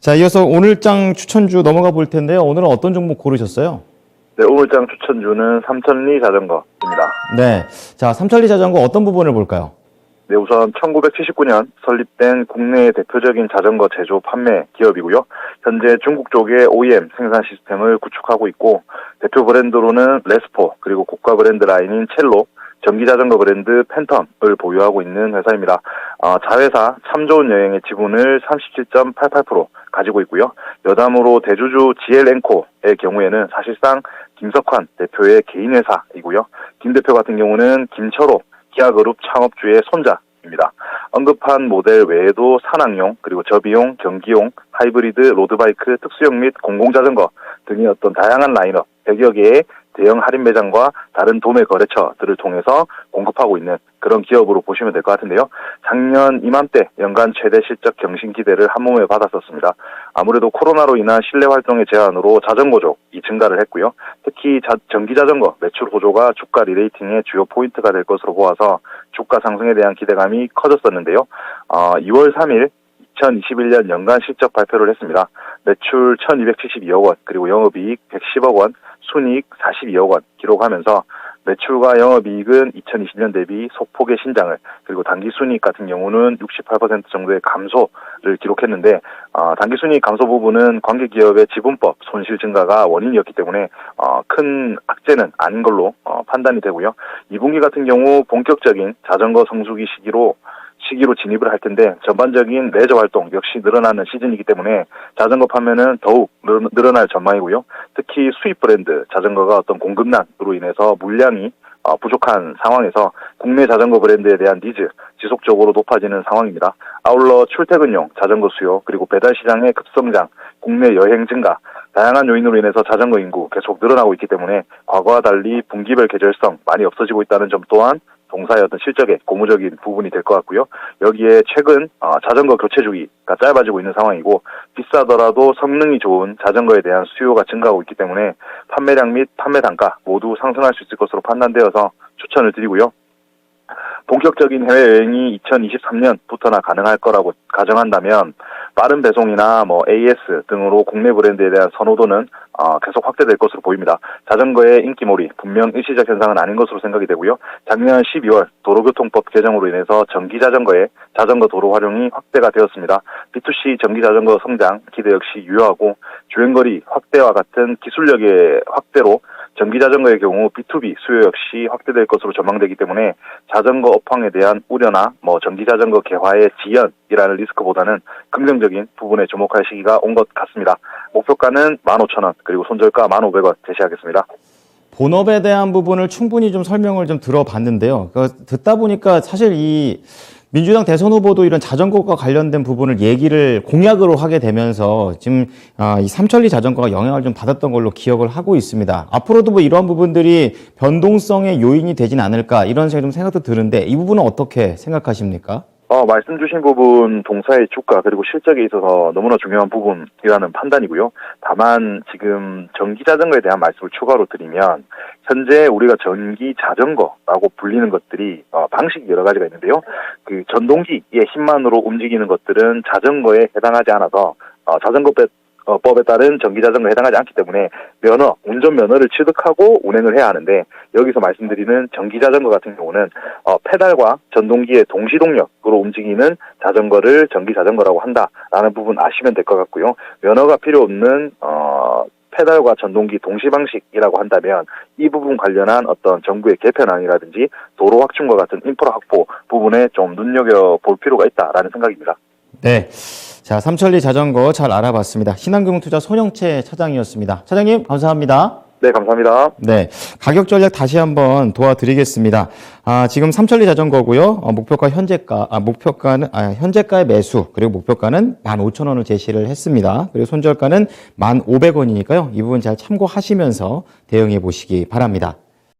자, 이어서 오늘장 추천주 넘어가 볼 텐데요. 오늘은 어떤 종목 고르셨어요? 네, 오늘장 추천주는 삼천리 자전거입니다. 네. 자, 삼천리 자전거 어떤 부분을 볼까요? 네, 우선 1979년 설립된 국내의 대표적인 자전거 제조 판매 기업이고요. 현재 중국 쪽의 OEM 생산 시스템을 구축하고 있고, 대표 브랜드로는 레스포, 그리고 고가 브랜드 라인인 첼로, 전기자전거 브랜드 팬텀을 보유하고 있는 회사입니다. 자회사 참 좋은 여행의 지분을 37.88% 가지고 있고요. 여담으로 대주주 GL엔코의 경우에는 사실상 김석환 대표의 개인 회사이고요. 김 대표 같은 경우는 김철호 기아그룹 창업주의 손자입니다. 언급한 모델 외에도 산악용, 그리고 저비용, 경기용, 하이브리드, 로드바이크, 특수형 및 공공자전거 등의 어떤 다양한 라인업 100여 개의 대형 할인 매장과 다른 도매 거래처들을 통해서 공급하고 있는 그런 기업으로 보시면 될 것 같은데요. 작년 이맘때 연간 최대 실적 경신 기대를 한몸에 받았었습니다. 아무래도 코로나로 인한 실내 활동의 제한으로 자전거족이 증가를 했고요. 특히 전기자전거 매출 호조가 주가 리레이팅의 주요 포인트가 될 것으로 보아서 주가 상승에 대한 기대감이 커졌었는데요. 2월 3일 2021년 연간 실적 발표를 했습니다. 매출 1272억 원, 그리고 영업이익 110억 원, 순이익 42억 원 기록하면서 매출과 영업이익은 2020년 대비 소폭의 신장을, 그리고 당기순이익 같은 경우는 68% 정도의 감소를 기록했는데, 당기순이익 감소 부분은 관계기업의 지분법 손실 증가가 원인이었기 때문에 큰 악재는 아닌 걸로 판단이 되고요. 2분기 같은 경우 본격적인 자전거 성수기 시기로 진입을 할 텐데, 전반적인 레저 활동 역시 늘어나는 시즌이기 때문에 자전거 판매는 더욱 늘어날 전망이고요. 특히 수입 브랜드 자전거가 어떤 공급난으로 인해서 물량이 부족한 상황에서 국내 자전거 브랜드에 대한 니즈 지속적으로 높아지는 상황입니다. 아울러 출퇴근용 자전거 수요, 그리고 배달 시장의 급성장, 국내 여행 증가, 다양한 요인으로 인해서 자전거 인구 계속 늘어나고 있기 때문에 과거와 달리 분기별 계절성 많이 없어지고 있다는 점 또한 동사의 어떤 실적의 고무적인 부분이 될 것 같고요. 여기에 최근 자전거 교체 주기가 짧아지고 있는 상황이고, 비싸더라도 성능이 좋은 자전거에 대한 수요가 증가하고 있기 때문에 판매량 및 판매 단가 모두 상승할 수 있을 것으로 판단되어서 추천을 드리고요. 본격적인 해외여행이 2023년부터나 가능할 거라고 가정한다면 빠른 배송이나 AS 등으로 국내 브랜드에 대한 선호도는 계속 확대될 것으로 보입니다. 자전거의 인기몰이 분명 일시적 현상은 아닌 것으로 생각이 되고요. 작년 12월 도로교통법 개정으로 인해서 전기자전거의 자전거 도로 활용이 확대가 되었습니다. B2C 전기자전거 성장 기대 역시 유효하고, 주행거리 확대와 같은 기술력의 확대로 전기자전거의 경우 B2B 수요 역시 확대될 것으로 전망되기 때문에 자전거 업황에 대한 우려나 전기자전거 개화의 지연이라는 리스크보다는 긍정적인 부분에 주목할 시기가 온 것 같습니다. 목표가는 15,000원, 그리고 손절가 1,500원 제시하겠습니다. 본업에 대한 부분을 충분히 좀 설명을 좀 들어봤는데요. 듣다 보니까 사실 이 민주당 대선 후보도 이런 자전거과 관련된 부분을 공약으로 하게 되면서 지금 이 삼천리 자전거가 영향을 좀 받았던 걸로 기억을 하고 있습니다. 앞으로도 이러한 부분들이 변동성의 요인이 되진 않을까, 이런 생각도 드는데, 이 부분은 어떻게 생각하십니까? 말씀 주신 부분 동사의 주가 그리고 실적에 있어서 너무나 중요한 부분이라는 판단이고요. 다만 지금 전기자전거에 대한 말씀을 추가로 드리면, 현재 우리가 전기자전거라고 불리는 것들이 방식이 여러 가지가 있는데요. 그 전동기의 힘만으로 움직이는 것들은 자전거에 해당하지 않아서 법에 따른 전기자전거에 해당하지 않기 때문에 운전면허를 취득하고 운행을 해야 하는데, 여기서 말씀드리는 전기자전거 같은 경우는 페달과 전동기의 동시동력으로 움직이는 자전거를 전기자전거라고 한다라는 부분 아시면 될 것 같고요. 면허가 필요 없는 페달과 전동기 동시 방식이라고 한다면 이 부분 관련한 어떤 정부의 개편안이라든지 도로 확충과 같은 인프라 확보 부분에 좀 눈여겨볼 필요가 있다라는 생각입니다. 네. 자, 삼천리 자전거 잘 알아봤습니다. 신한금융투자 손영채 차장이었습니다. 차장님, 감사합니다. 네, 감사합니다. 네. 가격 전략 다시 한번 도와드리겠습니다. 지금 삼천리 자전거고요. 현재가의 매수, 그리고 목표가는 15,000원을 제시를 했습니다. 그리고 손절가는 1,500원이니까요. 이 부분 잘 참고하시면서 대응해 보시기 바랍니다.